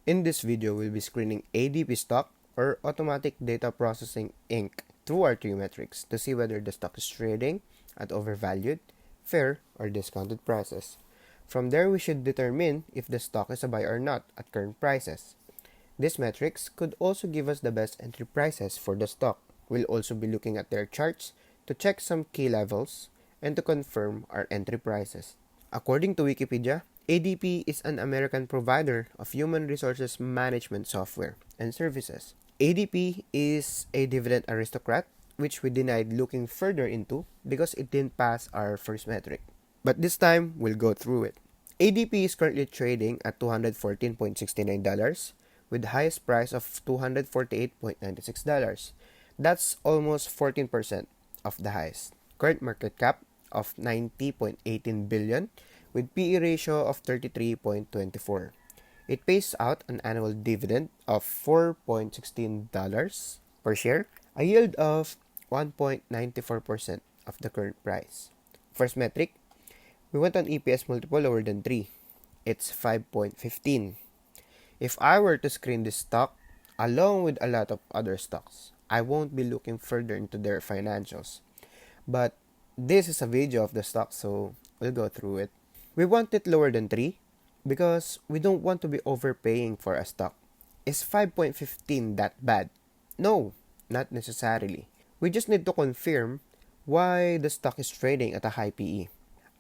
In this video, we'll be screening ADP stock or Automatic Data Processing Inc. through our three metrics to see whether the stock is trading at overvalued, fair, or discounted prices. From there, we should determine if the stock is a buy or not at current prices. These metrics could also give us the best entry prices for the stock. We'll also be looking at their charts to check some key levels and to confirm our entry prices. According to Wikipedia, ADP is an American provider of human resources management software and services. ADP is a Dividend Aristocrat, which we denied looking further into because it didn't pass our first metric. But this time, we'll go through it. ADP is currently trading at $214.69 with the highest price of $248.96. That's almost 14% of the highest. Current market cap of $90.18 billion with PE ratio of 33.24. It pays out an annual dividend of $4.16 per share, a yield of 1.94% of the current price. First metric, we want an EPS multiple lower than 3. It's 5.15. If I were to screen this stock, along with a lot of other stocks, I won't be looking further into their financials. But this is a video of the stock, so we'll go through it. We want it lower than 3 because we don't want to be overpaying for a stock. Is 5.15 that bad? No, not necessarily. We just need to confirm why the stock is trading at a high PE.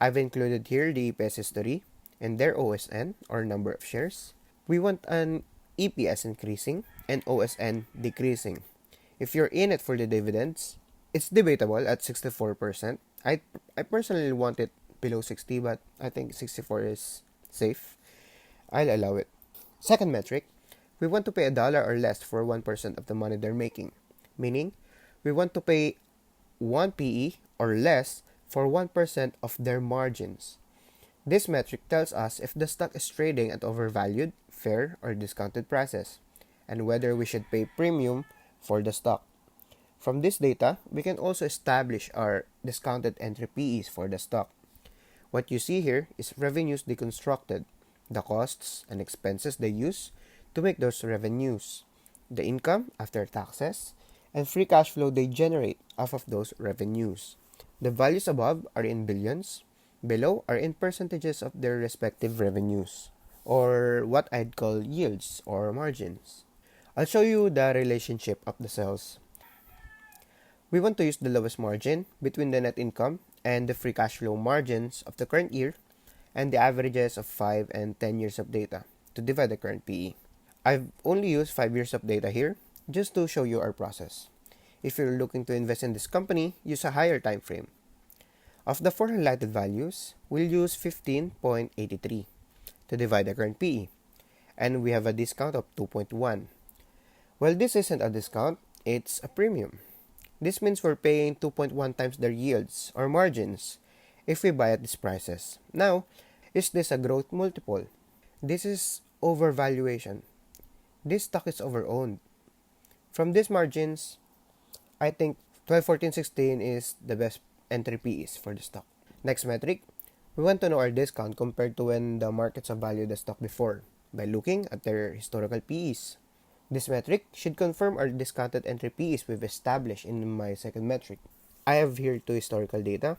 I've included here the EPS history and their OSN or number of shares. We want an EPS increasing and OSN decreasing. If you're in it for the dividends, it's debatable at 64%. I personally want it below 60, but I think 64 is safe. I'll allow it. Second metric, we want to pay $1 or less for 1% of the money they're making. Meaning, we want to pay 1 PE or less for 1% of their margins. This metric tells us if the stock is trading at overvalued, fair, or discounted prices, and whether we should pay premium for the stock. From this data, we can also establish our discounted entry PEs for the stock. What you see here is revenues deconstructed, the costs and expenses they use to make those revenues, the income after taxes, and free cash flow they generate off of those revenues. The values above are in billions, below are in percentages of their respective revenues, or what I'd call yields or margins. I'll show you the relationship of the cells. We want to use the lowest margin between the net income and the free cash flow margins of the current year and the averages of 5 and 10 years of data to divide the current PE. I've only used 5 years of data here just to show you our process. If you're looking to invest in this company, use a higher time frame. Of the 4 highlighted values, we'll use 15.83 to divide the current PE, and we have a discount of 2.1. Well, this isn't a discount, it's a premium. This means we're paying 2.1 times their yields or margins if we buy at these prices. Now, is this a growth multiple? This is overvaluation. This stock is overowned. From these margins, I think 12, 14, 16 is the best entry PEs for the stock. Next metric, we want to know our discount compared to when the markets have valued the stock before by looking at their historical PEs. This metric should confirm our discounted entry PEs we've established in my second metric. I have here 2 historical data,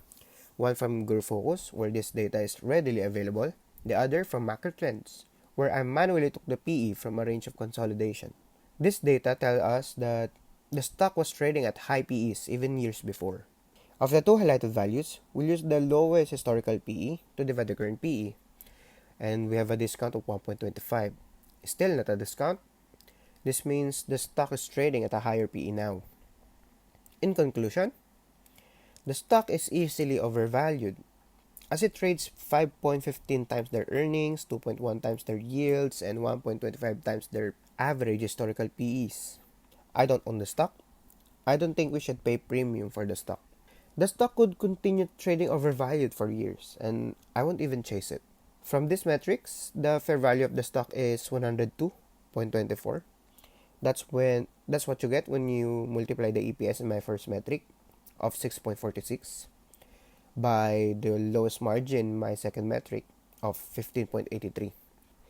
one from Guru Focus, where this data is readily available, the other from Macro Trends, where I manually took the PE from a range of consolidation. This data tells us that the stock was trading at high PEs even years before. Of the 2 highlighted values, we'll use the lowest historical PE to divide the current PE, and we have a discount of 1.25. Still not a discount. This means the stock is trading at a higher PE now. In conclusion, the stock is easily overvalued as it trades 5.15 times their earnings, 2.1 times their yields, and 1.25 times their average historical PEs. I don't own the stock. I don't think we should pay premium for the stock. The stock could continue trading overvalued for years, and I won't even chase it. From these metrics, the fair value of the stock is 102.24. That's what you get when you multiply the EPS in my first metric of 6.46 by the lowest margin, my second metric, of 15.83.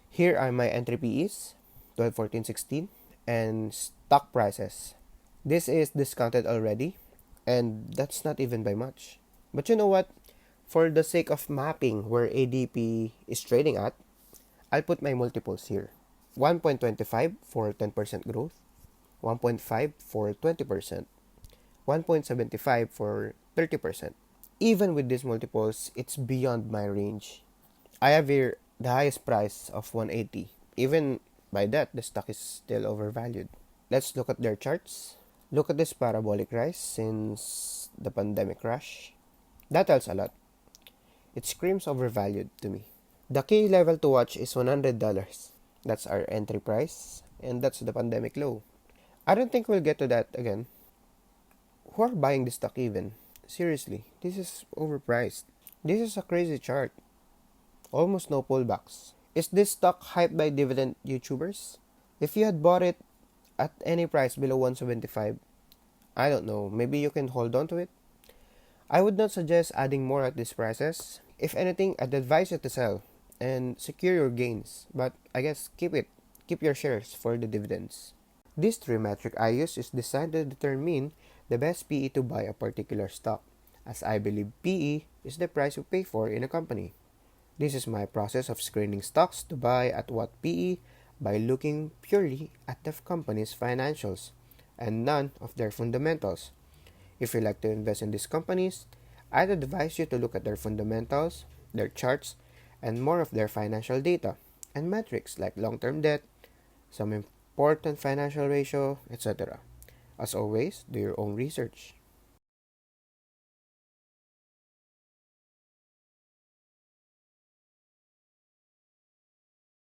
Here are my entry PEs 12, 14, 16, and stock prices. This is discounted already, and that's not even by much. But you know what? For the sake of mapping where ADP is trading at, I'll put my multiples here. 1.25 for 10% growth, 1.5 for 20%, 1.75 for 30%. Even with these multiples, it's beyond my range. I have here the highest price of 180. Even by that, the stock is still overvalued. Let's look at their charts. Look at this parabolic rise since the pandemic crash. That tells a lot. It screams overvalued to me. The key level to watch is $100. That's our entry price, and that's the pandemic low. I don't think we'll get to that again. Who are buying this stock even? Seriously, this is overpriced. This is a crazy chart. Almost no pullbacks. Is this stock hyped by dividend YouTubers? If you had bought it at any price below 175, I don't know, maybe you can hold on to it? I would not suggest adding more at these prices. If anything, I'd advise you to sell and secure your gains, but I guess keep it. Keep your shares for the dividends. This three metric I use is designed to determine the best PE to buy a particular stock, as I believe PE is the price you pay for in a company. This is my process of screening stocks to buy at what PE by looking purely at the company's financials and none of their fundamentals. If you like to invest in these companies, I'd advise you to look at their fundamentals, their charts, and more of their financial data and metrics like long-term debt, some important financial ratio, etc. As always, do your own research.